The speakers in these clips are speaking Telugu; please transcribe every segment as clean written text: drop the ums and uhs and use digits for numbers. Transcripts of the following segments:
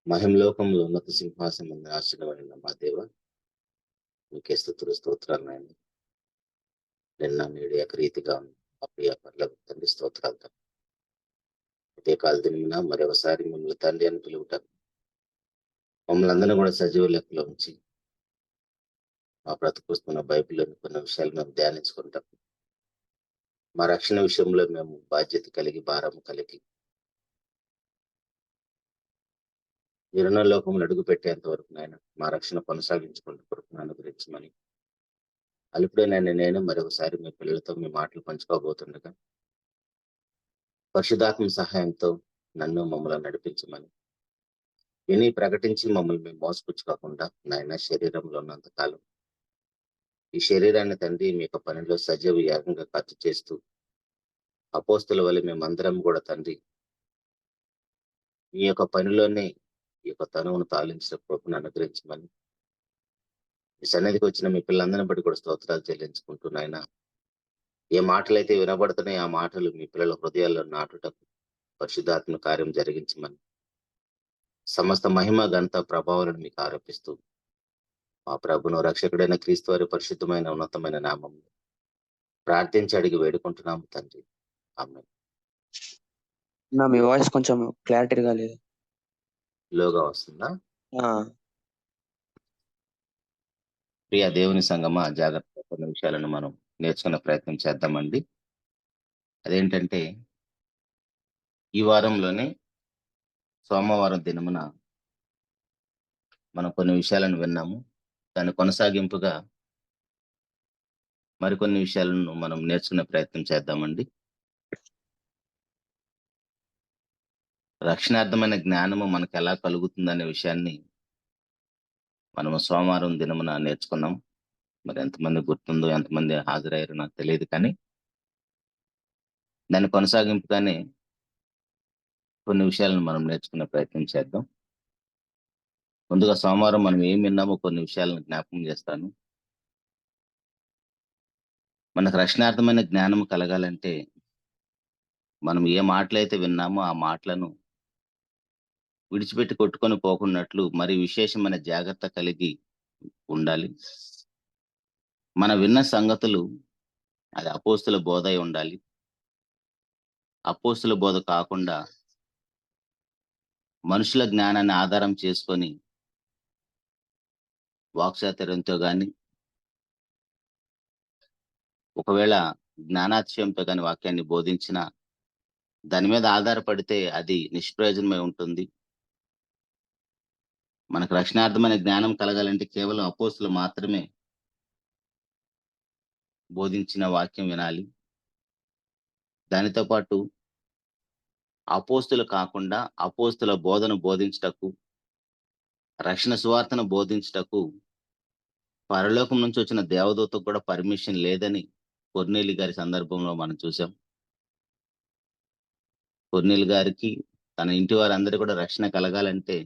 మహిమలోకంలో ఉన్నత సింహాసనం మీద ఆశీర్వడిన మా దేవ, మీకే స్తుతులు స్తోత్రాలు నాయన. నిన్న నేడు ఏకరీతిగా ఉన్న మా ప్రియ పరలోక తండ్రి స్తోత్రాలు తండ్రి. ఉదయకాల దినమున మరొకసారి మిమ్మల్ని తండ్రి అని పిలువుట, మమ్మల్ని అందరినీ కూడా సజీవ లెక్కలో ఉంచి మా బ్రతుకుస్తున్న బైబిల్లోని కొన్ని విషయాలు మేము ధ్యానించుకుంటాం. మా రక్షణ విషయంలో మేము బాధ్యత కలిగి భారం కలిగి విరణ లోకములు అడుగు పెట్టేంత వరకు నాయన మా రక్షణ కొనసాగించుకుంటూ కొరకు అనుగ్రహించమని అలుపుడే నేను మరొకసారి మీ పిల్లలతో మీ మాటలు పంచుకోబోతుండగా పరిశుధాత్మ సహాయంతో నన్ను మమ్మల్ని నడిపించమని విని ప్రకటించి మమ్మల్ని మేము మోసపుచ్చుకోకుండా నాయన శరీరంలో ఉన్నంత కాలం ఈ శరీరాన్ని తండ్రి మీ యొక్క పనిలో సజీవ యాగంగా ఖర్చు చేస్తూ అపోస్తుల వల్ల మేమందరం కూడా తండ్రి మీ యొక్క పనిలోనే ఈ యొక్క తనువును తాలించిన కృపను అనుగ్రహించమని మీ సన్నిధికి వచ్చిన మీ పిల్లలందరిని బట్టి కూడా స్తోత్రాలు చెల్లించుకుంటూ నాయన ఏ మాటలైతే వినబడుతున్నాయో ఆ మాటలు మీ పిల్లల హృదయాల్లో నాటుటకు పరిశుద్ధాత్మ కార్యం జరిగించమని సమస్త మహిమ ఘనత ప్రభావాలను మీకు ఆరోపిస్తూ మా ప్రభును రక్షకుడైన క్రీస్తు వారి పరిశుద్ధమైన ఉన్నతమైన నామం ప్రార్థించి అడిగి వేడుకుంటున్నాము తండ్రి. ఆమేన్. మీ వాయిస్ కొంచెం క్లారిటీగా లేదు. లోగా వస్తుందా? ఆ, ప్రియ దేవుని సంగమా, జాగ్రత్త కొన్ని విషయాలను మనం నేర్చుకునే ప్రయత్నం చేద్దామండి. అదేంటంటే ఈ వారంలోనే సోమవారం దినమున మనం కొన్ని విషయాలను విన్నాము. దాని కొనసాగింపుగా మరికొన్ని విషయాలను మనం నేర్చుకునే ప్రయత్నం చేద్దామండి. రక్షణార్థమైన జ్ఞానము మనకు ఎలా కలుగుతుందనే విషయాన్ని మనము సోమవారం దినమున నేర్చుకున్నాం. మరి ఎంతమంది గుర్తుందో, ఎంతమంది హాజరయ్యారో నాకు తెలియదు, కానీ దాని కొనసాగింపుగానే కొన్ని విషయాలను మనం నేర్చుకునే ప్రయత్నం చేద్దాం. ముందుగా సోమవారం మనం ఏం విన్నామో కొన్ని విషయాలను జ్ఞాపకం చేస్తాను. మనకు రక్షణార్థమైన జ్ఞానం కలగాలంటే మనం ఏ మాటలైతే విన్నామో ఆ మాటలను విడిచిపెట్టి కొట్టుకొని పోకున్నట్లు మరి విశేషమైన జాగ్రత్త కలిగి ఉండాలి. మన విన్న సంగతులు అది అపోస్తుల బోధ అయి ఉండాలి. అపోస్తుల బోధ కాకుండా మనుషుల జ్ఞానాన్ని ఆధారం చేసుకొని వాక్చాతుర్యంతో కానీ, ఒకవేళ జ్ఞానాతిశయంతో కానీ వాక్యాన్ని బోధించిన దాని మీద ఆధారపడితే అది నిష్ప్రయోజనమై ఉంటుంది. మనకు రక్షణార్థమైన జ్ఞానం కలగాలంటే కేవలం అపోస్తులు మాత్రమే బోధించిన వాక్యం వినాలి. దానితో పాటు అపోస్తులు కాకుండా అపోస్తుల బోధను బోధించుటకు, రక్షణ సువార్తను బోధించుటకు పరలోకం నుంచి వచ్చిన దేవదూతకు కూడా పర్మిషన్ లేదని కొర్నేలి గారి సందర్భంలో మనం చూసాం. కొర్నేలి గారికి తన ఇంటి వారందరూ కూడా రక్షణ కలగాలంటే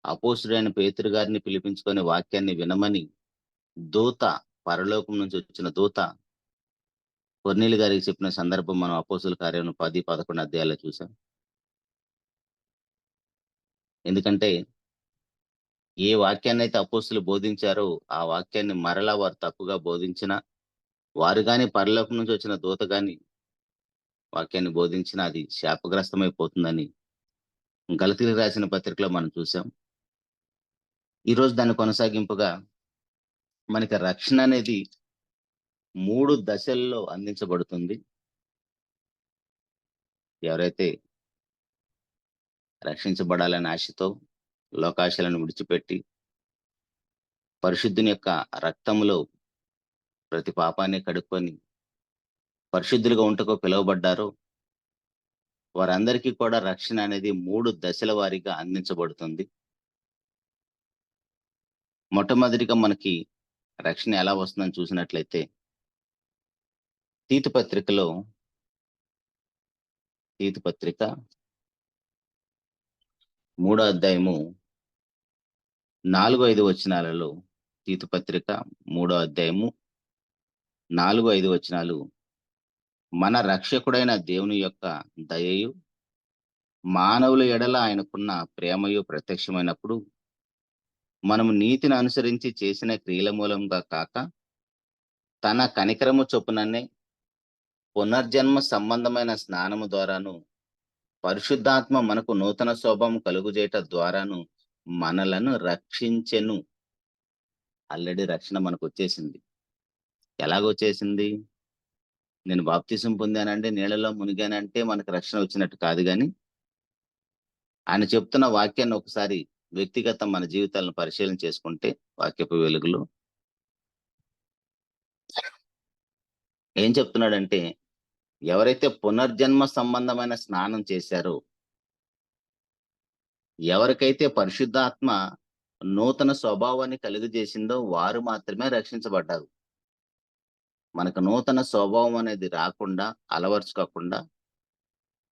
అపోస్తుడైన పేతురు గారిని పిలిపించుకొని వాక్యాన్ని వినమని దూత, పరలోకం నుంచి వచ్చిన దూత కొర్నేలి గారికి చెప్పిన సందర్భం మనం అపోస్తుల కార్యం 10, 11 అధ్యాయాల్లో చూసాం. ఎందుకంటే ఏ వాక్యాన్ని అయితే అపోస్తులు బోధించారో ఆ వాక్యాన్ని మరలా వారు తప్పుగా బోధించిన వారు గాని, పరలోకం నుంచి వచ్చిన దూత గాని వాక్యాన్ని బోధించిన అది శాపగ్రస్తమైపోతుందని గలతీయులకు రాసిన పత్రికలో మనం చూసాం. ఈరోజు దాన్ని కొనసాగింపుగా మనకి రక్షణ అనేది 3 దశల్లో అందించబడుతుంది. ఎవరైతే రక్షించబడాలనే ఆశతో లోకాశలను విడిచిపెట్టి పరిశుద్ధుని యొక్క రక్తములో ప్రతి పాపాన్ని కడుక్కొని పరిశుద్ధులుగా ఉంటకు పిలువబడ్డారో వారందరికీ కూడా రక్షణ అనేది 3 దశల వారీగా అందించబడుతుంది. మొట్టమొదటిగా మనకి రక్షణ ఎలా వస్తుందని చూసినట్లయితే తీతు పత్రిక 3వ అధ్యాయము 4-5 వచనాలలో, తీతు పత్రిక 3వ అధ్యాయము 4-5 వచనాలు, మన రక్షకుడైన దేవుని యొక్క దయయు మానవుల ఎడల ఆయనకున్న ప్రేమయు ప్రత్యక్షమైనప్పుడు మనము నీతిని అనుసరించి చేసిన క్రియల మూలంగా కాక తన కనికరము చొప్పుననే పునర్జన్మ సంబంధమైన స్నానము ద్వారాను పరిశుద్ధాత్మ మనకు నూతన స్వభావం కలుగుజేయట ద్వారాను మనలను రక్షించెను. ఆల్రెడీ రక్షణ మనకు వచ్చేసింది. ఎలాగొచ్చేసింది? నేను బాప్తిసం పొందానంటే, నీళ్ళలో మునిగానంటే మనకు రక్షణ వచ్చినట్టు కాదు గాని, ఆయన చెప్తున్న వాక్యాన్ని ఒకసారి వ్యక్తిగతం మన జీవితాలను పరిశీలన చేసుకుంటే వాక్యపు వెలుగులో ఏం చెప్తున్నాడంటే, ఎవరైతే పునర్జన్మ సంబంధమైన స్నానం చేశారో, ఎవరికైతే పరిశుద్ధాత్మ నూతన స్వభావాన్ని కలుగజేసిందో వారు మాత్రమే రక్షించబడ్డారు. మనకు నూతన స్వభావం అనేది రాకుండా, అలవర్చుకోకుండా,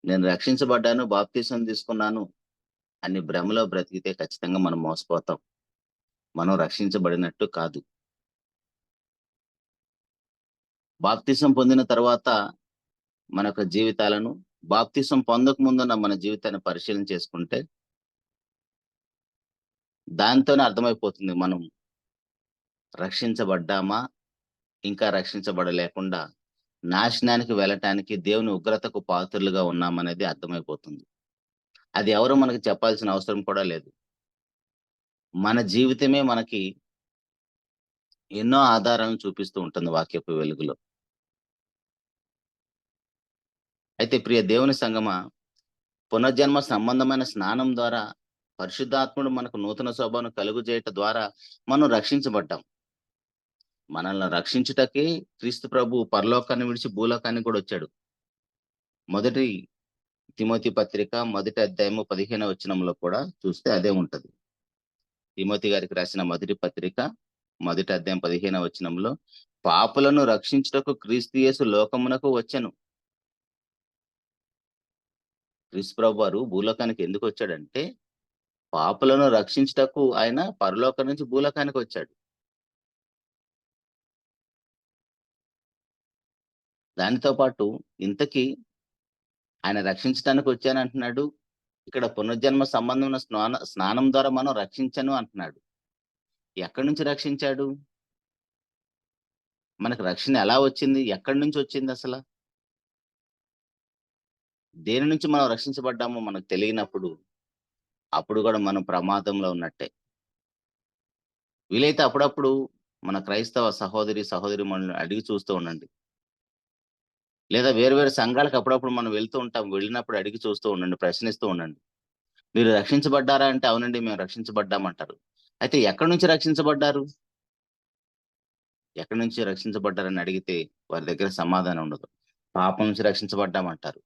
నేను రక్షించబడ్డాను, బాప్తిసం తీసుకున్నాను అని భ్రమలో బ్రతికితే ఖచ్చితంగా మనం మోసపోతాం. మనం రక్షించబడినట్టు కాదు. బాప్తిసం పొందిన తర్వాత మన యొక్క జీవితాలను, బాప్తిసం పొందక ముందున్న మన జీవితాన్ని పరిశీలన చేసుకుంటే దాంతోనే అర్థమైపోతుంది మనం రక్షించబడ్డామా, ఇంకా రక్షించబడలేకుండా నాశనానికి వెళ్ళటానికి, దేవుని ఉగ్రతకు పాత్రులుగా ఉన్నామనేది అర్థమైపోతుంది. అది ఎవరు మనకు చెప్పాల్సిన అవసరం కూడా లేదు. మన జీవితమే మనకి ఎన్నో ఆధారాలను చూపిస్తూ ఉంటుంది వాక్యపు వెలుగులో. అయితే ప్రియ దేవుని సంగమా, పునర్జన్మ సంబంధమైన స్నానం ద్వారా పరిశుద్ధాత్ముడు మనకు నూతన స్వభావం కలుగుజేయట ద్వారా మనం రక్షించబడ్డాం. మనల్ని రక్షించుటకే క్రీస్తు ప్రభు పరలోకాన్ని విడిచి భూలోకాన్ని కూడా వచ్చాడు. మొదటి తిమోతి పత్రిక 1వ అధ్యాయము 15వ వచనంలో కూడా చూస్తే అదే ఉంటది. తిమోతి గారికి రాసిన మొదటి పత్రిక 1వ అధ్యాయం 15వ వచనంలో, పాపులను రక్షించుటకు క్రీస్తు యేసు లోకమునకు వచ్చెను. క్రీస్తు ప్రభు వారు భూలోకానికి ఎందుకు వచ్చాడంటే, పాపులను రక్షించుటకు ఆయన పరలోకం నుంచి భూలోకానికి వచ్చాడు. దానితో పాటు ఇంతకీ ఆయన రక్షించడానికి వచ్చానంటున్నాడు. ఇక్కడ పునర్జన్మ సంబంధమైన స్నానం ద్వారా మనం రక్షించను అంటున్నాడు. ఎక్కడి నుంచి రక్షించాడు? మనకు రక్షణ ఎలా వచ్చింది? ఎక్కడి నుంచి వచ్చింది అసలు? దేని నుంచి మనం రక్షించబడ్డామో మనకు తెలియనప్పుడు అప్పుడు కూడా మనం ప్రమాదంలో ఉన్నట్టే. వీలైతే అప్పుడప్పుడు మన క్రైస్తవ సహోదరి మనల్ని అడిగి చూస్తూ ఉండండి. లేదా వేరు సంఘాలకు అప్పుడప్పుడు మనం వెళ్తూ ఉంటాం. వెళ్ళినప్పుడు అడిగి చూస్తూ ఉండండి, ప్రశ్నిస్తూ ఉండండి. మీరు రక్షించబడ్డారా అంటే, అవునండి మేము రక్షించబడ్డామంటారు. అయితే ఎక్కడి నుంచి రక్షించబడ్డారు? ఎక్కడి నుంచి రక్షించబడ్డారని అడిగితే వారి దగ్గర సమాధానం ఉండదు. పాపం నుంచి రక్షించబడ్డామంటారు.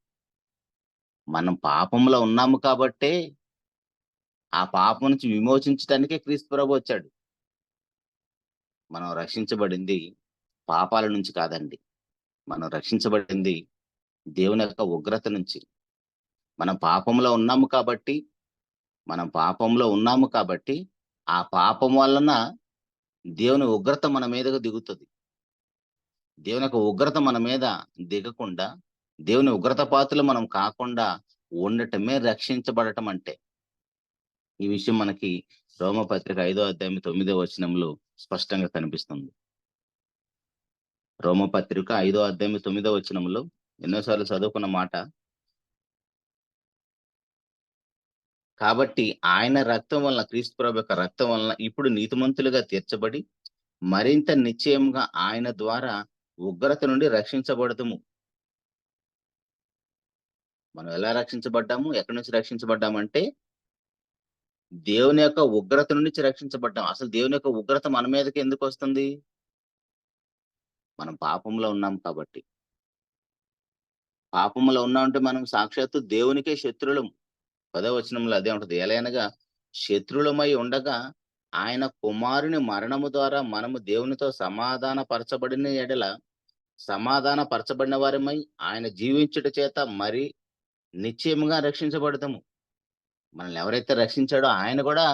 మనం పాపంలో ఉన్నాము కాబట్టే ఆ పాపం నుంచి విమోచించడానికే క్రీస్తు ప్రభు వచ్చాడు. మనం రక్షించబడింది పాపాల నుంచి కాదండి. మనం రక్షించబడింది దేవుని యొక్క ఉగ్రత నుంచి. మనం పాపంలో ఉన్నాము కాబట్టి ఆ పాపం వలన దేవుని ఉగ్రత మన మీదకు దిగుతుంది. దేవుని యొక్క ఉగ్రత మన మీద దిగకుండా, దేవుని ఉగ్రత పాత్రలు మనం కాకుండా ఉండటమే రక్షించబడటం అంటే. ఈ విషయం మనకి రోమపత్రిక 5వ అధ్యాయం 9వ వచనంలో స్పష్టంగా కనిపిస్తుంది. రోమపత్రిక 5వ అధ్యాయం 9వ వచనంలో ఎన్నోసార్లు చదువుకున్న మాట. కాబట్టి ఆయన రక్తం వలన, క్రీస్తు ప్రభు యొక్క రక్తం వలన ఇప్పుడు నీతిమంతులుగా తీర్చబడి మరింత నిశ్చయంగా ఆయన ద్వారా ఉగ్రత నుండి రక్షించబడదుము. మనం ఎలా రక్షించబడ్డాము? ఎక్కడి నుంచి రక్షించబడ్డామంటే దేవుని యొక్క ఉగ్రత నుంచి రక్షించబడ్డాం. అసలు దేవుని యొక్క ఉగ్రత మన మీదకి ఎందుకు వస్తుంది? మనం పాపంలో ఉన్నాం కాబట్టి. పాపంలో ఉన్నామంటే మనం సాక్షాత్తు దేవునికే శత్రులం. 10వ వచనంలో అదే ఉంటది. ఎలయనగా శత్రులమై ఉండగా ఆయన కుమారుని మరణము ద్వారా మనము దేవునితో సమాధాన పరచబడిన వారమై ఆయన జీవించుట చేత మరి నిశ్చయముగా రక్షించబడతాము. మనల్ని ఎవరైతే రక్షించాడో ఆయన కూడా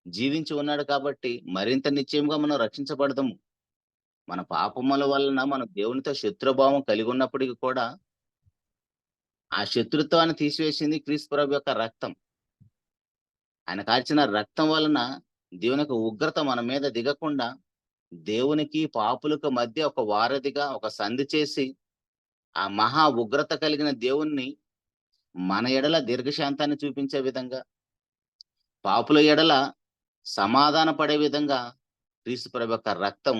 జీవించి ఉన్నాడు కాబట్టి మరింత నిశ్చయంగా మనం రక్షించబడతాము. మన పాపముల వలన మనం దేవునితో శత్రుభావం కలిగి ఉన్నప్పటికీ కూడా ఆ శత్రుత్వాన్ని తీసివేసింది క్రీస్తు ప్రభు యొక్క రక్తం. ఆయన కార్చిన రక్తం వలన దేవుని యొక్క ఉగ్రత మన మీద దిగకుండా దేవునికి పాపులకు మధ్య ఒక వారధిగా ఒక సంధి చేసి ఆ మహా ఉగ్రత కలిగిన దేవుణ్ణి మన ఎడల దీర్ఘశాంతాన్ని చూపించే విధంగా, పాపుల ఎడల సమాధాన పడే విధంగా క్రీస్తు ప్రభు యొక్క రక్తం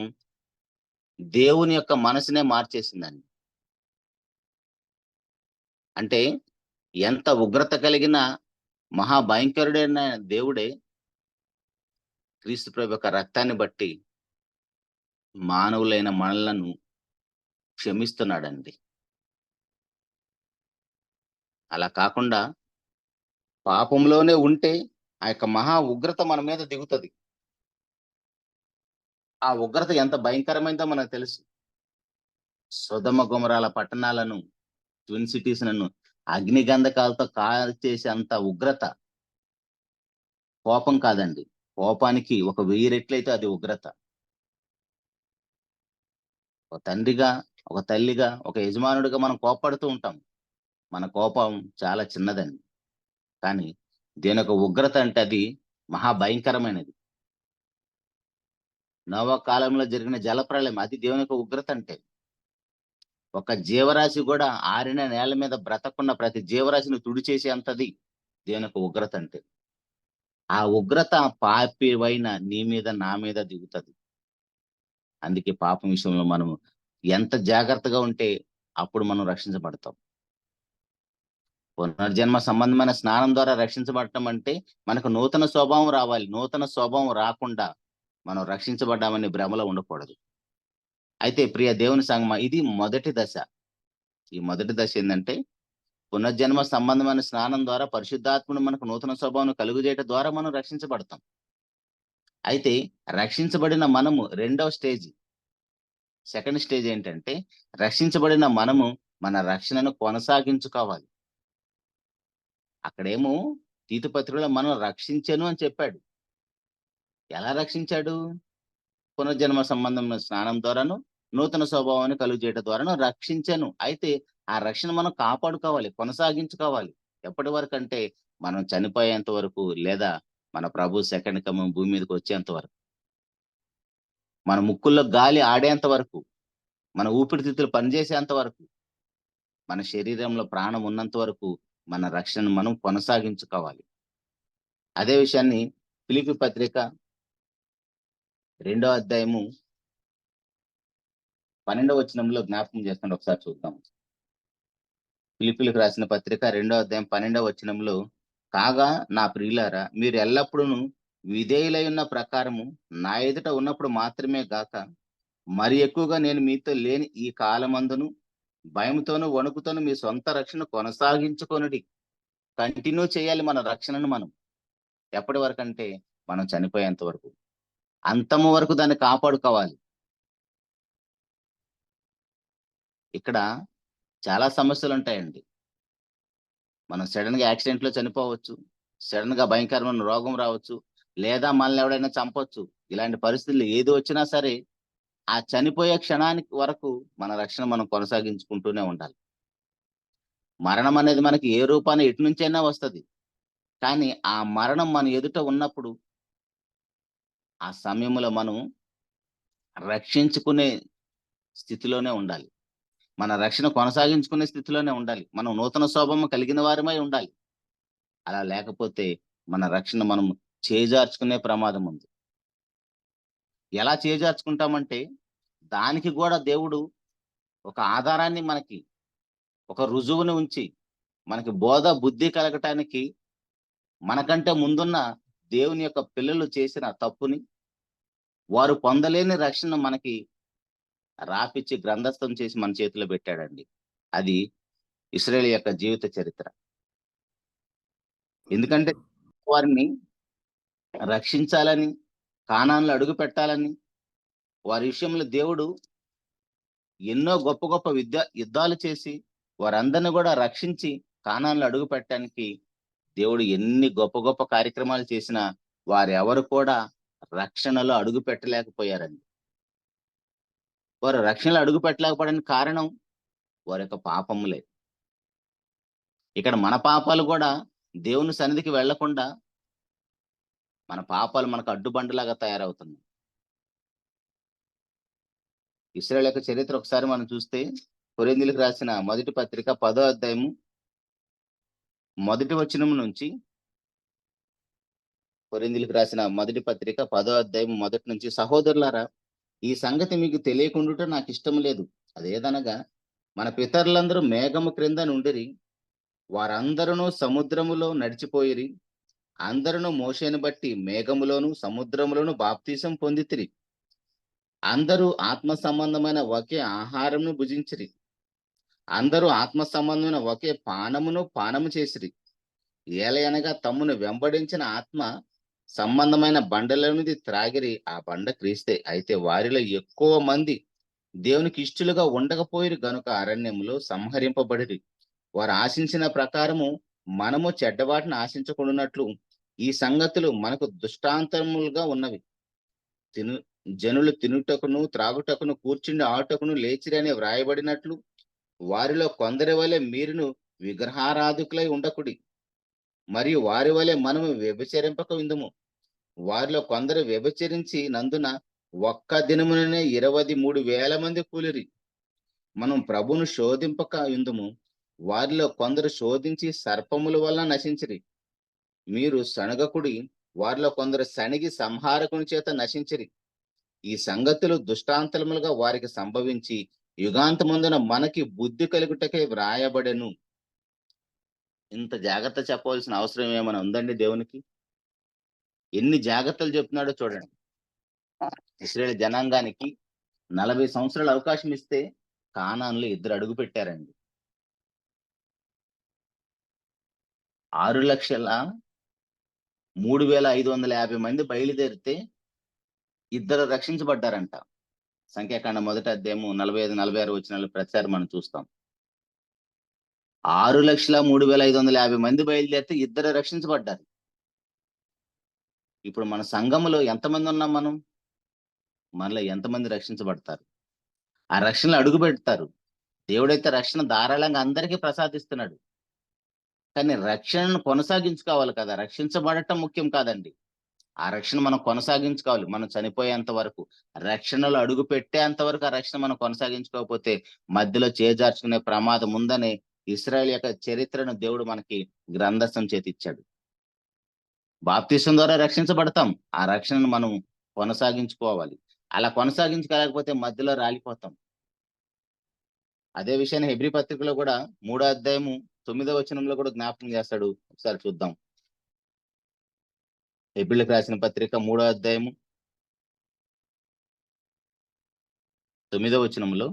దేవుని యొక్క మనసునే మార్చేసిందండి. అంటే ఎంత ఉగ్రత కలిగిన మహాభయంకరుడైన దేవుడే క్రీస్తు ప్రభు యొక్క రక్తాన్ని బట్టి మానవులైన మనలను క్షమిస్తున్నాడండి. అలా కాకుండా పాపంలోనే ఉంటే ఆ యొక్క మహా ఉగ్రత మన మీద దిగుతది. ఆ ఉగ్రత ఎంత భయంకరమైందో మనకు తెలుసు. సొదొమ గొమొర్రాల పట్టణాలను, ట్విన్ సిటీస్‌లను అగ్నిగంధకాలతో కాల్చేసేంత ఉగ్రత కోపం కాదండి. కోపానికి ఒక 1000 రెట్లయితే అది ఉగ్రత. ఒక తండ్రిగా, ఒక తల్లిగా, ఒక యజమానుడిగా మనం కోప్పడుతూ ఉంటాం. మన కోపం చాలా చిన్నదండి. కానీ దేని యొక్క ఉగ్రత అంటే అది మహాభయంకరమైనది. నోవా కాలంలో జరిగిన జలప్రళయం అది దేవుని యొక్క ఉగ్రత అంటే. ఒక జీవరాశి కూడా ఆరిన నేల మీద బ్రతకున్న ప్రతి జీవరాశిని తుడిచేసేంతది దేవుని యొక్క ఉగ్రత అంటే. ఆ ఉగ్రత పాపివైన నీ మీద, నా మీద దిగుతది. అందుకే పాపం విషయంలో మనం ఎంత జాగ్రత్తగా ఉంటే అప్పుడు మనం రక్షించబడతాం. పునర్జన్మ సంబంధమైన స్నానం ద్వారా రక్షించబడటం అంటే మనకు నూతన స్వభావం రావాలి. నూతన స్వభావం రాకుండా మనం రక్షించబడ్డామనే భ్రమలో ఉండకూడదు. అయితే ప్రియ దేవుని సంగమా, ఇది మొదటి దశ. ఈ మొదటి దశ ఏందంటే పునర్జన్మ సంబంధమైన స్నానం ద్వారా పరిశుద్ధాత్ముడు మనకు నూతన స్వభావం కలుగజేయడం ద్వారా మనం రక్షించబడతాం. అయితే రక్షించబడిన మనము రెండవ స్టేజ్, సెకండ్ స్టేజ్ ఏంటంటే రక్షించబడిన మనము మన రక్షణను కొనసాగించుకోవాలి. అక్కడేమో తీతు పత్రికలో మనం రక్షించెను అని చెప్పాడు. ఎలా రక్షించాడు? పునర్జన్మ సంబంధమైన స్నానం ద్వారాను, నూతన స్వభావాన్ని కలుగజేయడం ద్వారాను రక్షించెను. అయితే ఆ రక్షణ మనం కాపాడుకోవాలి, కొనసాగించుకోవాలి. ఎప్పటి వరకంటే మనం చనిపోయేంత వరకు, లేదా మన ప్రభు సెకండ్ కమింగ్ భూమి మీదకి వచ్చేంత వరకు. మన ముక్కుల్లో గాలి ఆడేంత వరకు, మన ఊపిరితిత్తులు పనిచేసేంత వరకు, మన శరీరంలో ప్రాణం ఉన్నంత వరకు మన రక్షణను మనం కొనసాగించుకోవాలి. అదే విషయాన్ని ఫిలిప్పీ పత్రిక 2వ అధ్యాయము 12వ వచనంలో జ్ఞాపకం చేస్తుంటే ఒకసారి చూద్దాం. ఫిలిప్పీలకు రాసిన పత్రిక 2వ అధ్యాయం 12వ వచనంలో, కాగా నా ప్రియులారా, మీరు ఎల్లప్పుడూను విధేయులై ఉన్న ప్రకారము నా ఎదుట ఉన్నప్పుడు మాత్రమే గాక మరి ఎక్కువగా నేను మీతో లేని ఈ కాలమందును భయంతోను వణుకుతోను మీ సొంత రక్షణ కొనసాగించుకొనుడి. కంటిన్యూ చేయాలి మన రక్షణను మనం. ఎప్పటి వరకంటే మనం చనిపోయేంత వరకు, అంతము వరకు దాన్ని కాపాడుకోవాలి. ఇక్కడ చాలా సమస్యలు ఉంటాయండి. మనం సడన్ గా యాక్సిడెంట్ లో చనిపోవచ్చు, సడన్ గా భయంకరమైన రోగం రావచ్చు, లేదా మనల్ని ఎవడైనా చంపొచ్చు. ఇలాంటి పరిస్థితులు ఏది వచ్చినా సరే ఆ చనిపోయే క్షణానికి వరకు మన రక్షణ మనం కొనసాగించుకుంటూనే ఉండాలి. మరణం అనేది మనకి ఏ రూపాన ఎటు నుంచైనా వస్తది. కానీ ఆ మరణం మన ఎదుట ఉన్నప్పుడు ఆ సమయంలో మనం రక్షించుకునే స్థితిలోనే ఉండాలి. మన రక్షణ కొనసాగించుకునే స్థితిలోనే ఉండాలి. మనం నూతన స్వభావం కలిగిన వారమై ఉండాలి. అలా లేకపోతే మన రక్షణ మనం చేజార్చుకునే ప్రమాదం ఉంది. ఎలా చేజార్చుకుంటామంటే దానికి గూడా దేవుడు ఒక ఆధారాన్ని మనకి, ఒక రుజువుని ఉంచి, మనకి బోధ బుద్ధి కలగటానికి మనకంటే ముందున్న దేవుని యొక్క పిల్లలు చేసిన తప్పుని, వారు పొందలేని రక్షణ మనకి రాపిచ్చి గ్రంథస్థం చేసి మన చేతిలో పెట్టాడండి. అది ఇశ్రాయేలు యొక్క జీవిత చరిత్ర. ఎందుకంటే వారిని రక్షించాలని, కానాన్‌లో అడుగు పెట్టాలని, వారి విషయంలో దేవుడు ఎన్నో గొప్ప గొప్ప యుద్ధాలు చేసి వారందరిని కూడా రక్షించి కానాన్‌లో అడుగు పెట్టడానికి దేవుడు ఎన్ని గొప్ప గొప్ప కార్యక్రమాలు చేసినా వారెవరు కూడా రక్షణలో అడుగు పెట్టలేకపోయారండి. వారు రక్షణలో అడుగు పెట్టలేకపోవడానికి కారణం వారి యొక్క పాపములే. ఇక్కడ మన పాపాలు కూడా దేవుని సన్నిధికి వెళ్లకుండా మన పాపాలు మనకు అడ్డుబండలాగా తయారవుతున్నాయి. ఇశ్రాయేలు యొక్క చరిత్ర ఒకసారి మనం చూస్తే కొరింథీయులకు రాసిన మొదటి పత్రిక 10వ అధ్యాయము మొదటి వచనం నుంచి, కొరింథీయులకు రాసిన మొదటి పత్రిక 10వ అధ్యాయము మొదటి నుంచి, సహోదరులారా, ఈ సంగతి మీకు తెలియకుండా నాకు ఇష్టం లేదు. అదేదనగా మన పితరులందరూ మేఘము క్రింద నుండిరి, వారందరూ సముద్రములో నడిచిపోయిరి, అందరూ మోషేను బట్టి మేఘములోను సముద్రములోను బాప్తీసం పొందితిరి, అందరూ ఆత్మ సంబంధమైన ఒకే ఆహారమును భుజించిరి, అందరూ ఆత్మ సంబంధమైన ఒకే పానము చేసిరి. ఏలయనగా తమ్మును వెంబడించిన ఆత్మ సంబంధమైన బండల మీద త్రాగిరి, ఆ బండ క్రీస్తే. అయితే వారిలో ఎక్కువ మంది దేవునికి ఇష్టలుగా ఉండకపోయిరు గనుక అరణ్యములో సంహరింపబడిరి. వారు ఆశించిన ప్రకారము మనము చెడ్డవాటిని ఆశించకుండానట్లు ఈ సంగతులు మనకు దృష్టాంతములుగా ఉన్నవి. జనులు తినుటకును త్రాగుటకును కూర్చుండి ఆటకును లేచిరి అని వ్రాయబడినట్లు వారిలో కొందరి వలె మీరును విగ్రహారాధకులై ఉండకుడి, మరియు వారి వలె మనము వ్యభిచరింపక ఉందుము. వారిలో కొందరు వ్యభిచరించి నందున ఒక్క దినముననే 23,000 మంది కూలిరి. మనం ప్రభును శోధింపక ఉందుము. వారిలో కొందరు శోధించి సర్పముల వల్ల నశించిరి. మీరు సణగకుడి, వారిలో కొందరు సణిగి సంహారకుని చేత నశించిరి. ఈ సంగతులు దృష్టాంతములుగా వారికి సంభవించి యుగాంతమందున మనకి బుద్ధి కలుగుటకే వ్రాయబడెను. ఇంత జాగ్రత్త చెప్పవలసిన అవసరం ఏమైనా ఉందండి దేవునికి? ఎన్ని జాగ్రత్తలు చెప్తున్నాడో చూడండి. ఇశ్రాయేలు జనాంగానికి 40 సంవత్సరాలు అవకాశం ఇస్తే కానాన్లో 2 అడుగు పెట్టారండి. 6,03,550 మంది బయలుదేరితే 2 రక్షించబడ్డారంట. సంఖ్యాకాండం మొదటి అధ్యాయము 45-46 వచనాలు ప్రతిసారి మనం చూస్తాం. 6,03,550 మంది బయలుదేరితే 2 రక్షించబడ్డారు. ఇప్పుడు మన సంఘములో ఎంతమంది ఉన్నాం మనం? మనలో ఎంతమంది రక్షించబడతారు? ఆ రక్షణలో అడుగు పెడతారు. దేవుడైతే రక్షణ ధారాళంగా అందరికీ ప్రసాదిస్తున్నాడు. కానీ రక్షణను కొనసాగించుకోవాలి కదా. రక్షించబడటం ముఖ్యం కాదండి. ఆ రక్షణ మనం కొనసాగించుకోవాలి. మనం చనిపోయేంత వరకు, రక్షణలో అడుగు పెట్టేంత వరకు ఆ రక్షణ మనం కొనసాగించుకోకపోతే మధ్యలో చేజార్చుకునే ప్రమాదం ఉందని ఇశ్రాయేలు యొక్క చరిత్రను దేవుడు మనకి గ్రంథస్థం చేతి ఇచ్చాడు. బాప్తిసం ద్వారా రక్షించబడతాం. ఆ రక్షణను మనం కొనసాగించుకోవాలి. అలా కొనసాగించుకోలేకపోతే మధ్యలో రాలిపోతాం. అదే విషయాన్ని హెబ్రీ పత్రికలో కూడా 3వ అధ్యాయము 9వ వచనంలో కూడా జ్ఞాపకం చేస్తాడు. ఒకసారి చూద్దాం. హెబ్రీలకు రాసిన పత్రిక 3వ అధ్యాయము 9వ వచనంలో,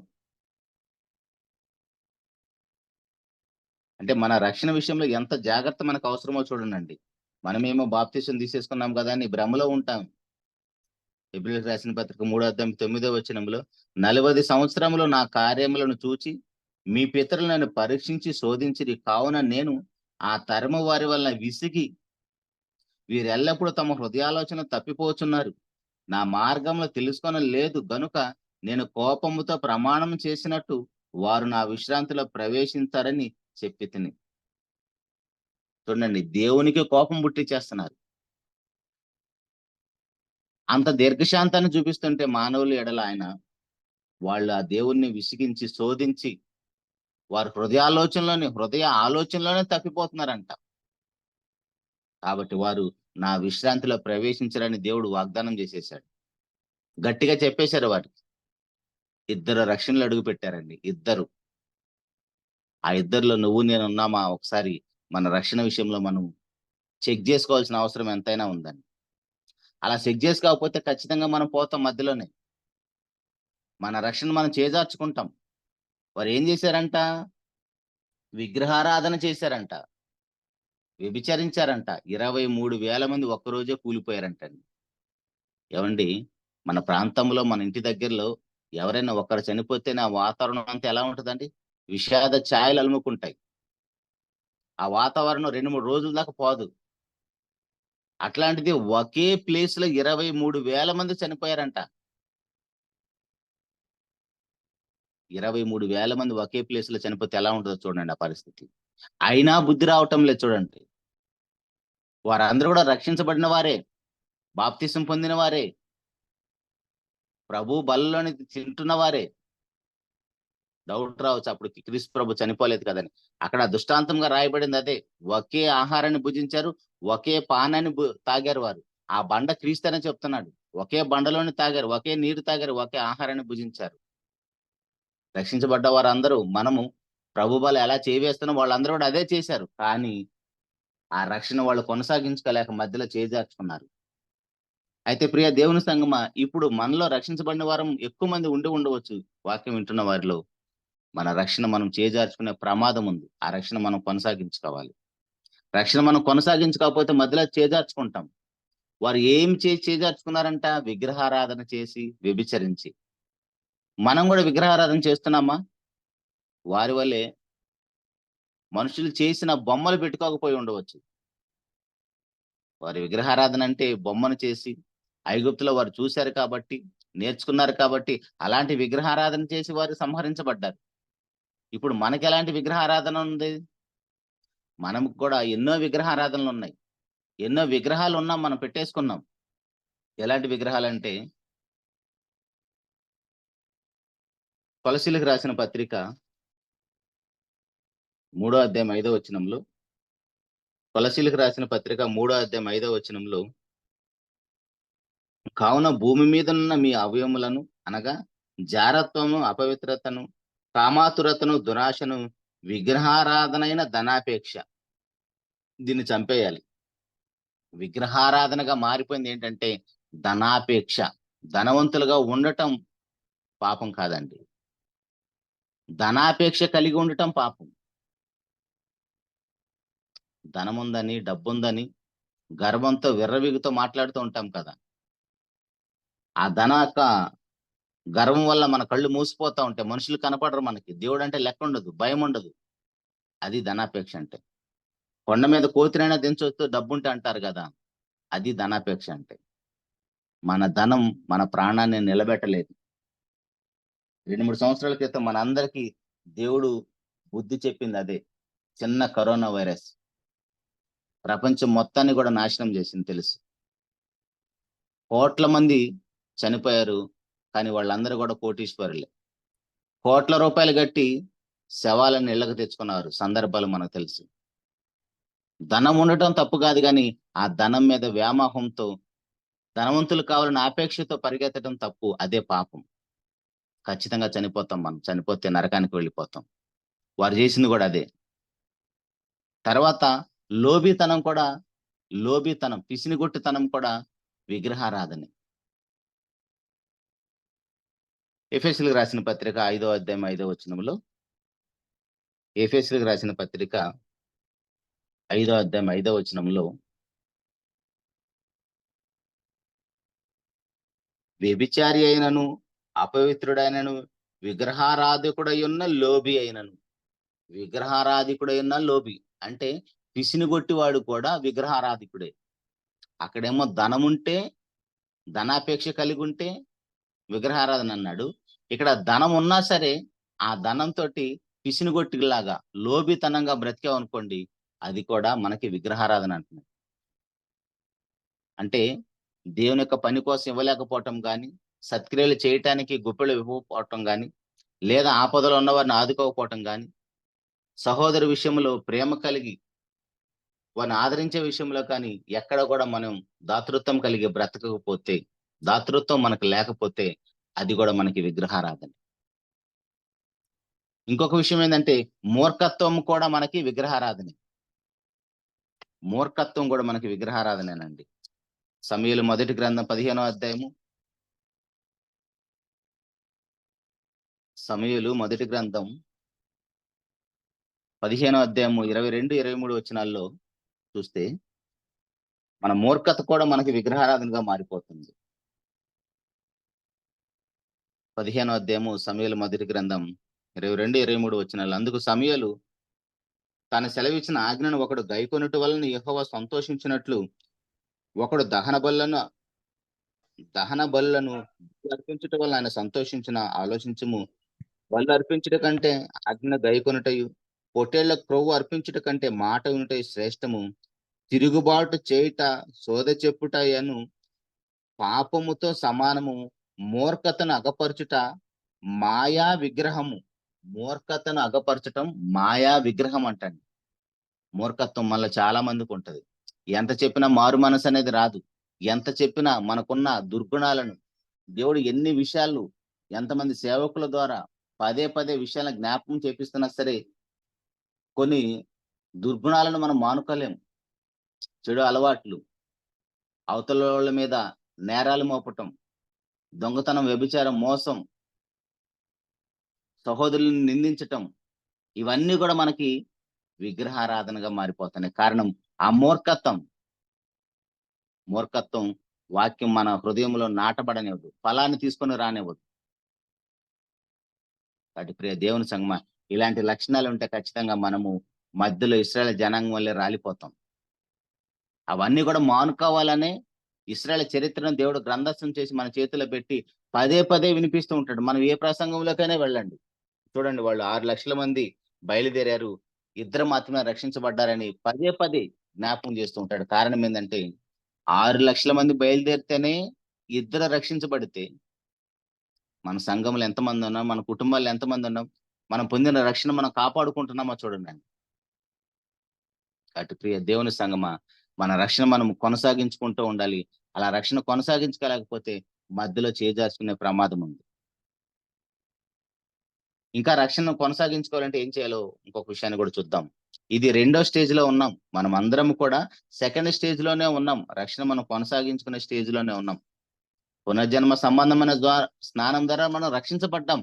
అంటే మన రక్షణ విషయంలో ఎంత జాగ్రత్త మనకు అవసరమో చూడండి. మనమేమో బాప్తిసం తీసేసుకున్నాం కదా అని భ్రమలో ఉంటాం. హెబ్రీలకు రాసిన పత్రిక 3వ అధ్యాయం 9వ వచనంలో, 40 సంవత్సరములు నా కార్యములను చూచి మీ పితరులు నన్ను పరీక్షించి శోధించిరి, కావున నేను ఆ తరము వారి వలన విసిగి వీరెల్లప్పుడూ తమ హృదయాలోచన తప్పిపోతున్నారు, నా మార్గంలో తెలుసుకొని లేదు గనుక నేను కోపముతో ప్రమాణం చేసినట్టు వారు నా విశ్రాంతిలో ప్రవేశించారని చెప్పి తిని. చూడండి, దేవునికి కోపం పుట్టించేస్తున్నారు. అంత దీర్ఘశాంతాన్ని చూపిస్తుంటే మానవులు ఎడల ఆయన, వాళ్ళు ఆ దేవుణ్ణి విసిగించి శోధించి వారి హృదయ ఆలోచనలోనే తప్పిపోతున్నారంట. కాబట్టి వారు నా విశ్రాంతిలో ప్రవేశించారని దేవుడు వాగ్దానం చేసేశాడు. గట్టిగా చెప్పేశారు. వారికి 2 రక్షణలు అడుగు పెట్టారండి. 2. ఆ 2లో నువ్వు నేను ఉన్నామా? ఒకసారి మన రక్షణ విషయంలో మనం చెక్ చేసుకోవాల్సిన అవసరం ఎంతైనా ఉందండి. అలా చెక్ చేసుకోకపోతే ఖచ్చితంగా మనం పోతాం మధ్యలోనే. మన రక్షణ మనం చేజార్చుకుంటాం. వారు ఏం చేశారంట? విగ్రహారాధన చేశారంట, వ్యభిచరించారంట. 23,000 మంది ఒక్కరోజే కూలిపోయారంటండి. ఏమండి, మన ప్రాంతంలో, మన ఇంటి దగ్గరలో ఎవరైనా ఒక్కరు చనిపోతే ఆ వాతావరణం అంతా ఎలా ఉంటుందండి? విషాద ఛాయలు అలుముకుంటాయి. ఆ వాతావరణం 2-3 రోజుల దాకా పోదు. అట్లాంటిది ఒకే ప్లేస్ లో 23,000 మంది చనిపోయారంట. 23,000 మంది ఒకే ప్లేస్ లో చనిపోతే ఎలా ఉంటుందో చూడండి ఆ పరిస్థితి. అయినా బుద్ధి రావటం లేదు చూడండి. వారందరూ కూడా రక్షించబడిన వారే, బాప్తిసం పొందిన వారే, ప్రభు బలలోని తింటున్న వారే. డౌట్ రావచ్చు అప్పుడు క్రీస్తు ప్రభు చనిపోలేదు కదని. అక్కడ దృష్టాంతంగా రాయబడింది అదే. ఒకే ఆహారాన్ని భుజించారు, ఒకే పానాన్ని తాగారు వారు. ఆ బండ క్రీస్తు అనే చెప్తున్నాడు. ఒకే బండలోని తాగారు, ఒకే నీరు తాగారు, ఒకే ఆహారాన్ని భుజించారు. రక్షించబడ్డ వారందరూ మనము ప్రభు బల ఎలా చేవేస్తున్నా వాళ్ళందరూ కూడా అదే చేశారు. కానీ ఆ రక్షణ వాళ్ళు కొనసాగించుకోలేక మధ్యలో చేజార్చుకున్నారు. అయితే ప్రియ దేవుని సంగమా, ఇప్పుడు మనలో రక్షించబడిన వారం ఎక్కువ మంది ఉండవచ్చు. వాక్యం వింటున్న వారిలో మన రక్షణ మనం చేజార్చుకునే ప్రమాదం ఉంది. ఆ రక్షణ మనం కొనసాగించుకోవాలి. రక్షణ మనం కొనసాగించుకోకపోతే మధ్యలో చేజార్చుకుంటాం. వారు ఏం చేజార్చుకున్నారంట? విగ్రహారాధన చేసి, వ్యభిచరించి. మనం కూడా విగ్రహారాధన చేస్తున్నామా? వారి వల్లే మనుషులు చేసిన బొమ్మలు పెట్టుకోకపోయి ఉండవచ్చు. వారి విగ్రహారాధన అంటే బొమ్మను చేసి, ఐగుప్తులో వారు చూశారు కాబట్టి, నేర్చుకున్నారు కాబట్టి, అలాంటి విగ్రహారాధన చేసి వారు సంహరించబడ్డారు. ఇప్పుడు మనకి ఎలాంటి విగ్రహారాధన ఉంది? మనకు కూడా ఎన్నో విగ్రహారాధనలు ఉన్నాయి. ఎన్నో విగ్రహాలు ఉన్నాం, మనం పెట్టేసుకున్నాం. ఎలాంటి విగ్రహాలంటే, కొలసీలకు రాసిన పత్రిక 3వ అధ్యాయం 5వ వచనంలో, కొలసీలకు రాసిన పత్రిక 3వ అధ్యాయం 5వ వచనంలో, కావున భూమి మీద ఉన్న మీ అవయములను అనగా జారత్వము, అపవిత్రతను, కామాతురతను, దురాశను, విగ్రహారాధనైన ధనాపేక్ష, దీన్ని చంపేయాలి. విగ్రహారాధనగా మారిపోయింది ఏంటంటే ధనాపేక్ష. ధనవంతులుగా ఉండటం పాపం కాదండి, ధనాపేక్ష కలిగి ఉండటం పాపం. ధనముందని, డబ్బుందని గర్వంతో విర్రవీగుతో మాట్లాడుతూ ఉంటాం కదా. ఆ ధన గర్వం వల్ల మన కళ్ళు మూసిపోతా ఉంటాయి. మనుషులు కనపడరు మనకి. దేవుడు అంటే లెక్క ఉండదు, భయం ఉండదు. అది ధనాపేక్ష అంటే. కొండ మీద కోతినైనా దించొచ్చు డబ్బుంటే అంటారు కదా. అది ధనాపేక్ష అంటే. మన ధనం మన ప్రాణాన్ని నిలబెట్టలేదు. 2-3 సంవత్సరాల క్రితం మనందరికీ దేవుడు బుద్ధి చెప్పింది అదే. చిన్న కరోనా వైరస్ ప్రపంచం మొత్తాన్ని కూడా నాశనం చేసింది తెలుసు. కోట్ల మంది చనిపోయారు, కానీ వాళ్ళందరూ కూడా కోటీశ్వరులే. కోట్ల రూపాయలు కట్టి శవాలను ఇళ్లకు తెచ్చుకున్నారు సందర్భాలు మనకు తెలుసు. ధనం ఉండటం తప్పు కాదు, కానీ ఆ ధనం మీద వ్యామోహంతో, ధనవంతులు కావాలని ఆపేక్షతో పరిగెత్తడం తప్పు. అదే పాపం. ఖచ్చితంగా చనిపోతాం మనం. చనిపోతే నరకానికి వెళ్ళిపోతాం. వారు చేసింది కూడా అదే. తర్వాత లోబీతనం, పిసినిగొట్టుతనం కూడా విగ్రహారాధనే. ఎఫెసీయులకు రాసిన పత్రిక 5వ అధ్యాయం 5వ వచనంలో, ఎఫెసీయులకు రాసిన పత్రిక 5వ అధ్యాయం 5వ వచనంలో, వ్యభిచారి అయినను, అపవిత్రుడైనను, విగ్రహారాధికుడయున్న లోబి అయినను. విగ్రహారాధికుడైన లోబి అంటే పిసినిగొట్టివాడు కూడా విగ్రహారాధికుడే. అక్కడేమో ధనముంటే, ధనాపేక్ష కలిగి ఉంటే విగ్రహారాధన అన్నాడు. ఇక్కడ ధనం ఉన్నా సరే ఆ ధనంతో పిసినిగొట్టిలాగా లోబితనంగా బ్రతికామనుకోండి, అది కూడా మనకి విగ్రహారాధన అంటున్నాడు. అంటే దేవుని యొక్క పని కోసం ఇవ్వలేకపోవటం కానీ, సత్క్రియలు చేయటానికి గుప్పెలు ఇవ్వకపోవటం కానీ, లేదా ఆపదలో ఉన్న వారిని ఆదుకోకపోవటం కానీ, సహోదరు విషయంలో ప్రేమ కలిగి వారిని ఆదరించే విషయంలో కానీ ఎక్కడ కూడా మనం దాతృత్వం కలిగి బ్రతకకపోతే, దాతృత్వం మనకు లేకపోతే అది కూడా మనకి విగ్రహారాధన. ఇంకొక విషయం ఏంటంటే మూర్ఖత్వం కూడా మనకి విగ్రహారాధనే. మూర్ఖత్వం కూడా మనకి విగ్రహారాధనేనండి. సమూయేలు మొదటి గ్రంథం 15వ అధ్యాయము, సమూయేలు మొదటి గ్రంథం 15వ అధ్యాయము 22, 23 వచనాల్లో చూస్తే మన మూర్ఖత కూడా మనకి విగ్రహారాధనగా మారిపోతుంది. 15వ అధ్యాయము సమూయేలు మొదటి గ్రంథం 22, 23 వచనాలు. అందుకు సమూయేలు తాను సెలవిచ్చిన ఆజ్ఞను ఒకడు గైకొనుట వలన యెహోవా సంతోషించినట్లు ఒకడు దహన బలులను అర్పించుట వలన ఆయన సంతోషించిన. ఆలోచించుము, బలు అర్పించుట కంటే ఆజ్ఞ గైకొనుటయు పొట్టేళ్లకు క్రొవ్వు అర్పించుట కంటే మాట వినుట శ్రేష్టము. తిరుగుబాటు చేయుట సోద చెప్పుటయను పాపముతో సమానము. మూర్ఖతను అగపరచుట మాయా విగ్రహము. మూర్ఖతను అగపరచటం మాయా విగ్రహం అంటండి. మూర్ఖత్వం మళ్ళీ చాలా మందికి ఉంటది. ఎంత చెప్పినా మారు మనసు అనేది రాదు. ఎంత చెప్పినా మనకున్న దుర్గుణాలను దేవుడు ఎన్ని విషయాలు ఎంతమంది సేవకుల ద్వారా పదే పదే విషయాలను జ్ఞాపకం చేపిస్తున్నా సరే కొన్ని దుర్గుణాలను మనం మానుకోలేం. చెడు అలవాట్లు, అవతల వాళ్ళ మీద నేరాలు మోపటం, దొంగతనం, వ్యభిచారం, మోసం, సహోదరులను నిందించటం, ఇవన్నీ కూడా మనకి విగ్రహారాధనగా మారిపోతున్నాయి. కారణం ఆ మూర్ఖత్వం వాక్యం మన హృదయంలో నాటబడనివ్వదు, ఫలాన్ని తీసుకొని రానివ్వదు. కాబట్టి ప్రియ దేవుని సంగమా, ఇలాంటి లక్షణాలు ఉంటే ఖచ్చితంగా మనము మధ్యలో ఇశ్రాయేల్ జనాంగం వల్లే రాలిపోతాం. అవన్నీ కూడా మానుకోవాలనే ఇశ్రాయేల్ చరిత్రను దేవుడు గ్రంథస్థం చేసి మన చేతిలో పెట్టి పదే పదే వినిపిస్తూ ఉంటాడు. మనం ఏ ప్రసంగంలోకైనా వెళ్ళండి, చూడండి, వాళ్ళు 6 లక్షల మంది బయలుదేరారు, ఇద్దరు మాత్రమే రక్షించబడ్డారని పదే పదే జ్ఞాపకం చేస్తూ ఉంటాడు. కారణం ఏంటంటే 6 లక్షల మంది బయలుదేరితేనే ఇద్దరు రక్షించబడితే మన సంఘంలో ఎంతమంది ఉన్నాం, మన కుటుంబాల్లో ఎంతమంది ఉన్నాం, మనం పొందిన రక్షణ మనం కాపాడుకుంటున్నామో చూడండి. అటు ప్రియ దేవుని సంగమా, మన రక్షణ మనం కొనసాగించుకుంటూ ఉండాలి. అలా రక్షణ కొనసాగించుకోలేకపోతే మధ్యలో చేజార్చుకునే ప్రమాదం ఉంది. ఇంకా రక్షణ కొనసాగించుకోవాలంటే ఏం చేయాలో ఇంకొక విషయాన్ని కూడా చూద్దాం. ఇది 2వ స్టేజ్ లో ఉన్నాం. మనం అందరం కూడా సెకండ్ స్టేజ్ లోనే ఉన్నాం. రక్షణ మనం కొనసాగించుకునే స్టేజ్ లోనే ఉన్నాం. పునర్జన్మ సంబంధమైన స్నానం ద్వారా మనం రక్షించబడ్డాం.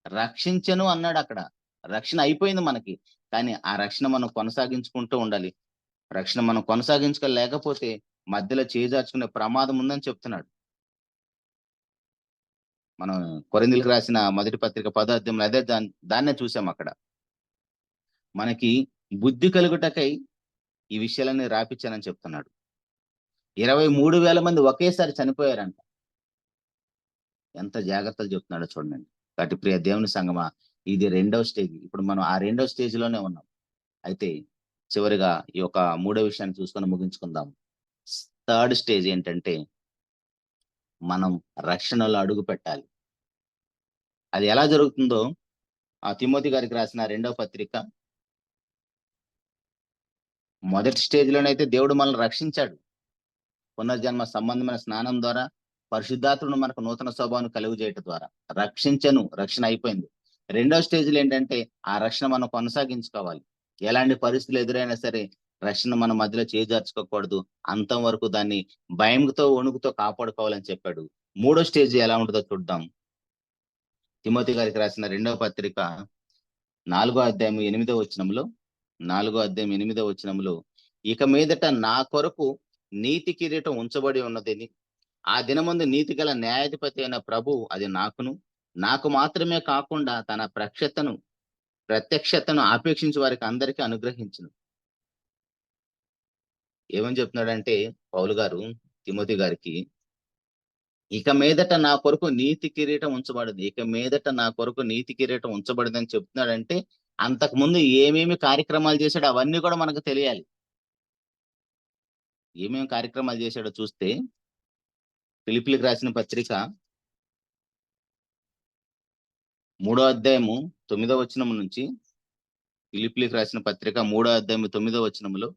రక్షించను అన్నాడు అక్కడ. రక్షణ అయిపోయింది మనకి. కానీ ఆ రక్షణ మనం కొనసాగించుకుంటూ ఉండాలి. రక్షణ మనం కొనసాగించుకోలేకపోతే మధ్యలో చేజార్చుకునే ప్రమాదం ఉందని చెప్తున్నాడు. మనం కొరింథీయులకు రాసిన మొదటి పత్రిక 10వ అధ్యాయంలో అదే దాన్నే చూసాం. అక్కడ మనకి బుద్ధి కలుగుటకై ఈ విషయాలన్నీ రాపిచ్చానని చెప్తున్నాడు. 23,000 మంది ఒకేసారి చనిపోయారంట. ఎంత జాగ్రత్తలు చెప్తున్నాడో చూడండి. కాబట్టి ప్రియ దేవుని సంగమా, ఇది 2వ స్టేజ్. ఇప్పుడు మనం ఆ 2వ స్టేజ్ లోనే ఉన్నాం. అయితే చివరిగా ఈ యొక్క 3వ విషయాన్ని చూసుకొని ముగించుకుందాం. థర్డ్ స్టేజ్ ఏంటంటే మనం రక్షణలో అడుగు పెట్టాలి. అది ఎలా జరుగుతుందో ఆ తిమోతి గారికి రాసిన 2వ పత్రిక మొదటి స్టేజ్ లోనైతే దేవుడు మనల్ని రక్షించాడు. పునర్జన్మ సంబంధమైన స్నానం ద్వారా, పరిశుద్ధాత్ముడు మనకు నూతన స్వభావాన్ని కలుగు చేయటం ద్వారా రక్షించను. రక్షణ అయిపోయింది. 2వ స్టేజ్లో ఏంటంటే ఆ రక్షణ మనం కొనసాగించుకోవాలి. ఎలాంటి పరిస్థితులు ఎదురైనా సరే రక్షణ మన మధ్యలో చేజార్చుకోకూడదు. అంతం వరకు దాన్ని భయంతో వణుకుతో కాపాడుకోవాలని చెప్పాడు. 3వ స్టేజ్ ఎలా ఉంటుందో చూద్దాం. తిమోతి గారికి రాసిన 2వ పత్రిక 4వ అధ్యాయం 8వ వచనంలో 4వ అధ్యాయం 8వ వచనంలో, ఇక మీదట నా కొరకు నీతి కిరీటం ఉంచబడి ఉన్నదని, ఆ దినమందు నీతి గల న్యాయాధిపతి అయిన ప్రభు అది నాకు మాత్రమే కాకుండా తన ప్రత్యక్షతను ఆపేక్షించి వారికి అందరికీ అనుగ్రహించును. ఏమని చెప్తున్నాడంటే పౌలు గారు తిమోతి గారికి, ఇక మీదట నా కొరకు నీతి కిరీటం ఉంచబడింది. ఇక మీదట నా కొరకు నీతి కిరీటం ఉంచబడింది అని చెప్తున్నాడంటే అంతకు ముందు ఏమేమి కార్యక్రమాలు చేశాడో అవన్నీ కూడా మనకు తెలియాలి. ఏమేమి కార్యక్రమాలు చేశాడో చూస్తే ఫిలిప్పీలకు రాసిన పత్రిక 3వ అధ్యాయము 9వ వచనం నుంచి, ఫిలిప్పీలకు రాసిన పత్రిక 3వ అధ్యాయము 9వ వచనంలో,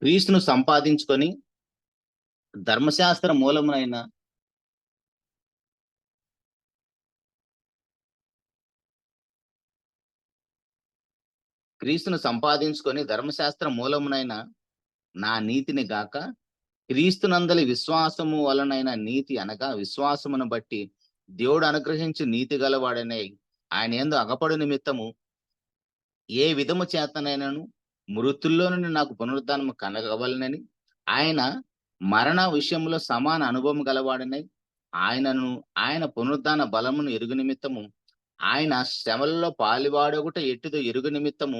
క్రీస్తును సంపాదించుకొని ధర్మశాస్త్ర మూలమునైన ధర్మశాస్త్ర మూలమునైన నా నీతిని గాక క్రీస్తునందలి విశ్వాసము వలనైన నీతి అనగా విశ్వాసమును బట్టి దేవుడు అనుగ్రహించి నీతి గలవాడనే ఆయన యందు అగపడు నిమిత్తము ఏ విధము చేతనైనను మృతుల్లో నుండి నాకు పునరుద్ధానము కలగవలనని, ఆయన మరణ విషయంలో సమాన అనుభవం గలవాడనై ఆయన పునరుద్ధాన బలమును ఎరుగు నిమిత్తము, ఆయన శ్రమలలో పాలివాడొకట ఎట్టిదో ఎరుగు నిమిత్తము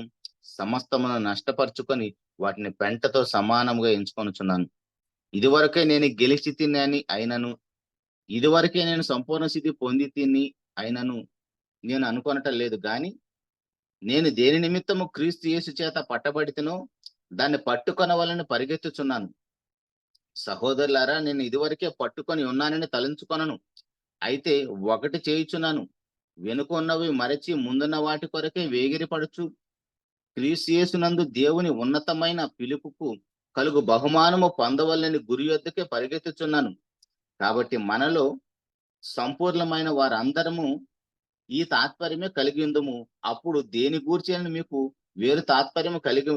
సమస్తమును నష్టపరుచుకొని వాటిని పెంటతో సమానముగా ఎంచుకొనుచున్నాను. ఇదివరకే నేను గెలిచి తిని అయినను, ఇదివరకే నేను సంపూర్ణ స్థితి పొంది తిని అయినను, నేను అనుకొనటం లేదు గాని నేను దేని నిమిత్తము క్రీస్తు యేసు చేత పట్టబడితేనో దాన్ని పట్టుకొనవలని పరిగెత్తుచున్నాను. సహోదరులారా, నేను ఇదివరకే పట్టుకొని ఉన్నానని తలంచుకొనను. అయితే ఒకటి చేయుచున్నాను, వెనుక ఉన్నవి మరచి ముందున్న వాటి కొరకే వేగిరపడుచు క్రీస్తు యేసునందు దేవుని ఉన్నతమైన పిలుపుకు కలుగు బహుమానము పొందవలని గురి యొద్దకే పరిగెత్తుచున్నాను. కాబట్టి మనలో సంపూర్ణమైన వారందరము ఈ తాత్పర్యమే కలిగి ఉందము. అప్పుడు దేని గూర్చి అని మీకు వేరు తాత్పర్యము కలిగి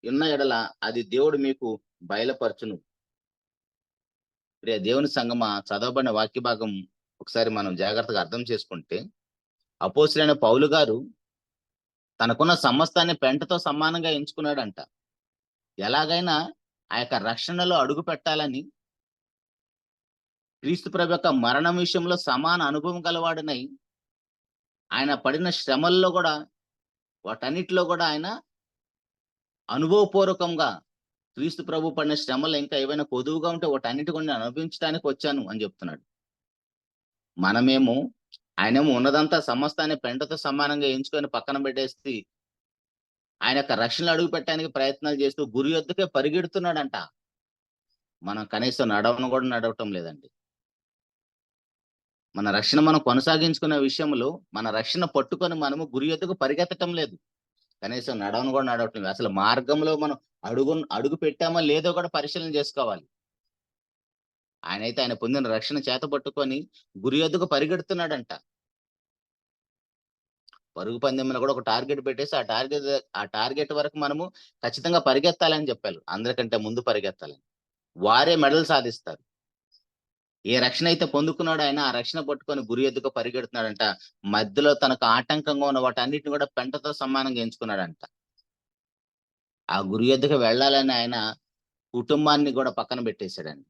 ఉన్న ఎడల అది దేవుడు మీకు బయలుపరచును. ప్రియ దేవుని సంగమా, చదవబడిన వాక్య భాగం ఒకసారి మనం జాగ్రత్తగా అర్థం చేసుకుంటే, అపోస్తలుడైన పౌలు గారు తనకున్న సమస్తాన్ని పెంటతో సమానంగా ఎంచుకున్నాడంట. ఎలాగైనా ఆ యొక్క రక్షణలో అడుగు పెట్టాలని, క్రీస్తు ప్రభు యొక్క మరణం విషయంలో సమాన అనుభవం గలవాడనై ఆయన పడిన శ్రమల్లో కూడా, వాటన్నిటిలో కూడా ఆయన అనుభవపూర్వకంగా క్రీస్తు ప్రభు పడిన శ్రమలు ఇంకా ఏవైనా కొదువుగా ఉంటే వాటన్నిటి కూడా నేను అనుభవించడానికి వచ్చాను అని చెప్తున్నాడు. మనమేమో ఆయనేమో ఉన్నదంతా సమస్తాన్ని పెంటతో సమానంగా ఎంచుకొని పక్కన పెట్టేసి ఆయన యొక్క రక్షణలో అడుగు పెట్టడానికి ప్రయత్నాలు చేస్తూ గురి యొద్దకే పరిగెడుతున్నాడంట. మనం కనీసం నడవను కూడా నడవటం లేదండి. మన రక్షణ మనం కొనసాగించుకునే విషయంలో మన రక్షణ పట్టుకొని మనము గురి యొద్దకు పరిగెత్తటం లేదు. కనీసం నడవను కూడా నడవటం లేదు. అసలు మార్గంలో మనం అడుగు పెట్టామో లేదో కూడా పరిశీలన చేసుకోవాలి. ఆయనైతే ఆయన పొందిన రక్షణ చేత పట్టుకొని గురి యొద్దకు పరిగెడుతున్నాడంట. పరుగు పందెంలో కూడా ఒక టార్గెట్ పెట్టేసి ఆ టార్గెట్ వరకు మనము ఖచ్చితంగా పరిగెత్తాలని చెప్పారు. అందరికంటే ముందు పరిగెత్తాలని. వారే మెడల్ సాధిస్తారు. ఏ రక్షణ అయితే పొందుకున్నాడో ఆయన ఆ రక్షణ పట్టుకొని గురి ఎద్దుకు పరిగెడుతున్నాడంట. మధ్యలో తనకు ఆటంకంగా ఉన్న వాటన్నిటిని కూడా పెంటతో సమానంగా ఎంచుకున్నాడంట. ఆ గురి ఎద్దుకు వెళ్ళాలని ఆయన కుటుంబాన్ని కూడా పక్కన పెట్టేశాడండి.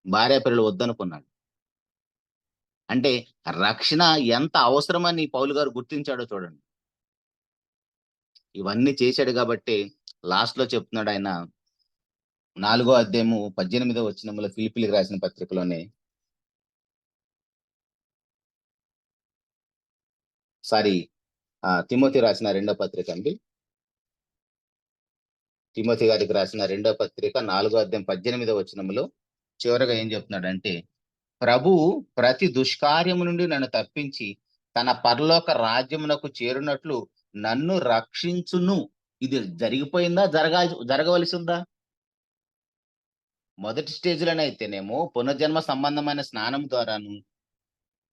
భార్య పిల్లలు వద్దనుకున్నాడు. అంటే రక్షణ ఎంత అవసరమని పౌలు గారు గుర్తించాడో చూడండి. ఇవన్నీ చేశాడు కాబట్టి లాస్ట్ లో చెప్తున్నాడు ఆయన 4వ అధ్యాయము 18వ వచనంలో ఫిలిప్పీలకు రాసిన పత్రికలోనే, తిమోతి రాసిన 2వ పత్రిక అండి. తిమోతి గారికి రాసిన 2వ పత్రిక 4వ అధ్యాయం 18వ వచనంలో చివరగా ఏం చెప్తున్నాడంటే, ప్రభువు ప్రతి దుష్కార్యము నుండి నన్ను తప్పించి తన పరలోక రాజ్యమునకు చేరునట్లు నన్ను రక్షించును. ఇది జరిగిపోయిందా, జరగవలసి ఉందా? మొదటి స్టేజ్లోనైతేనేమో పునర్జన్మ సంబంధమైన స్నానం ద్వారాను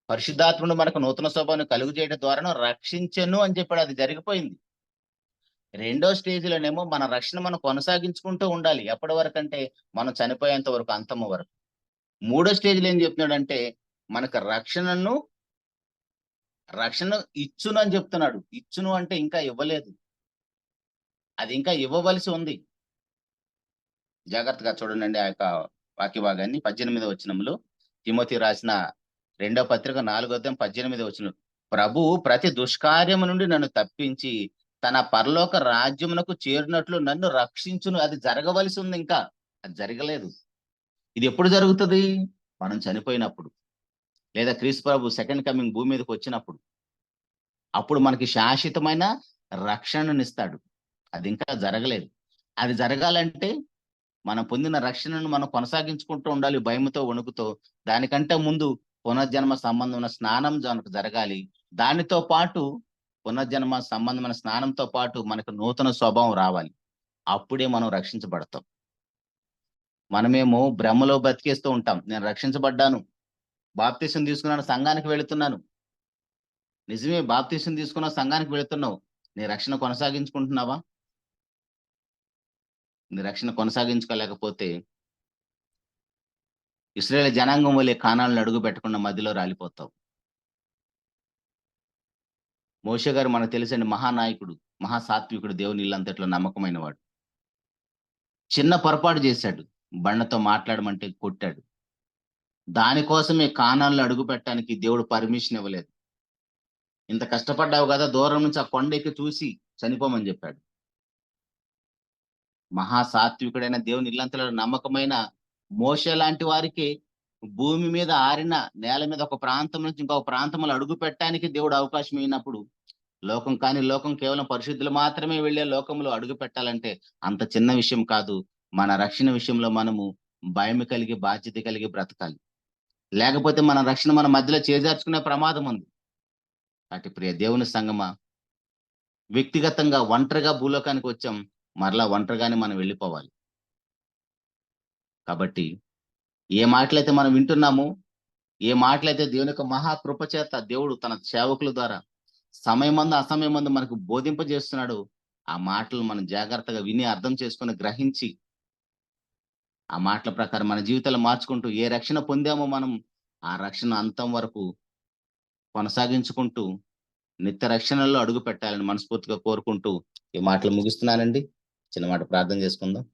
పరిశుద్ధాత్ముడు మనకు నూతన స్వభావాన్ని కలుగు చేయడం ద్వారాను రక్షించను అని చెప్పాడు. అది జరిగిపోయింది. రెండో స్టేజ్లోనేమో మన రక్షణ మనం కొనసాగించుకుంటూ ఉండాలి. ఎప్పటి వరకు అంటే మనం చనిపోయేంత వరకు, అంతము వరకు. మూడో స్టేజ్లో ఏం చెప్తున్నాడంటే మనకు రక్షణ ఇచ్చును అని చెప్తున్నాడు. ఇచ్చును అంటే ఇంకా ఇవ్వలేదు, అది ఇంకా ఇవ్వవలసి ఉంది. జాగ్రత్తగా చూడండి ఆ యొక్క వాక్య భాగాన్ని. 18వ వచనంలో తిమోతి రాసిన 2వ పత్రిక 4వ అధ్యాయం 18వ వచనం, ప్రభు ప్రతి దుష్కార్యము నుండి నన్ను తప్పించి తన పరలోక రాజ్యమునకు చేరినట్లు నన్ను రక్షించును. అది జరగవలసి ఉంది, ఇంకా అది జరగలేదు. ఇది ఎప్పుడు జరుగుతుంది? మనం చనిపోయినప్పుడు, లేదా క్రీస్తు ప్రభు సెకండ్ కమింగ్ భూమి మీదకి వచ్చినప్పుడు. అప్పుడు మనకి శాశ్వతమైన రక్షణనిస్తాడు. అది ఇంకా జరగలేదు. అది జరగాలంటే మనం పొందిన రక్షణను మనం కొనసాగించుకుంటూ ఉండాలి, భయముతో వణుకుతో. దానికంటే ముందు పునర్జన్మ సంబంధమైన స్నానం మనకు జరగాలి. దానితో పాటు పునర్జన్మ సంబంధమైన స్నానంతో పాటు మనకు నూతన స్వభావం రావాలి. అప్పుడే మనం రక్షించబడతాం. మనమేమో భ్రమలో బతికేస్తూ ఉంటాం. నేను రక్షించబడ్డాను, బాప్తీసం తీసుకున్నాను, సంఘానికి వెళుతున్నాను. నిజమే, బాప్తీసం తీసుకున్నావు, సంఘానికి వెళుతున్నావు. నీ రక్షణ కొనసాగించుకుంటున్నావా? నీ రక్షణ కొనసాగించుకోలేకపోతే ఇశ్రాయేలు జనాంగం వలె కానాలను అడుగు పెట్టకుండా మధ్యలో రాలిపోతావు. మోషే గారు మనకు తెలుసండి, మహానాయకుడు, మహాసాత్వికుడు, దేవుని ఇల్లంతట్లో నమ్మకమైన వాడు. చిన్న పొరపాటు చేశాడు, బండతో మాట్లాడమంటే కొట్టాడు. దానికోసమే కానాలను అడుగు పెట్టడానికి దేవుడు పర్మిషన్ ఇవ్వలేదు. ఇంత కష్టపడ్డావు కదా, దూరం నుంచి ఆ కొండ ఎక్కి చూసి చనిపోమని చెప్పాడు. మహాసాత్వికుడైన దేవుని ఇల్లంతలో నమ్మకమైన మోషే లాంటి వారికి భూమి మీద ఆరిన నేల మీద ఒక ప్రాంతం నుంచి ఇంకొక ప్రాంతంలో అడుగు పెట్టడానికి దేవుడు అవకాశం ఇచ్చినప్పుడు లోకం కేవలం పరిశుద్ధులు మాత్రమే వెళ్ళే లోకంలో అడుగు పెట్టాలంటే అంత చిన్న విషయం కాదు. మన రక్షణ విషయంలో మనము భయం కలిగి బాధ్యత కలిగి బ్రతకాలి. లేకపోతే మన రక్షణ మన మధ్యలో చేజార్చుకునే ప్రమాదం ఉంది. అటు ప్రియ దేవుని సంగమా, వ్యక్తిగతంగా ఒంటరిగా భూలోకానికి వచ్చాం, మరలా ఒంటరిగానే మనం వెళ్ళిపోవాలి. కాబట్టి ఏ మాటలైతే మనం వింటున్నామో, ఏ మాటలైతే దేవుని యొక్క మహాకృప చేత దేవుడు తన సేవకుల ద్వారా సమయమందు అసమయమందు మనకు బోధింపజేస్తున్నాడు, ఆ మాటలు మనం జాగ్రత్తగా విని అర్థం చేసుకొని గ్రహించి ఆ మాటల ప్రకారం మన జీవితాలు మార్చుకుంటూ ఏ రక్షణ పొందామో మనం ఆ రక్షణ అంతం వరకు కొనసాగించుకుంటూ నిత్య రక్షణలో అడుగు పెట్టాలని మనస్ఫూర్తిగా కోరుకుంటూ ఈ మాటలు ముగిస్తున్నానండి. చిన్న మాట ప్రార్థన చేసుకుందాం.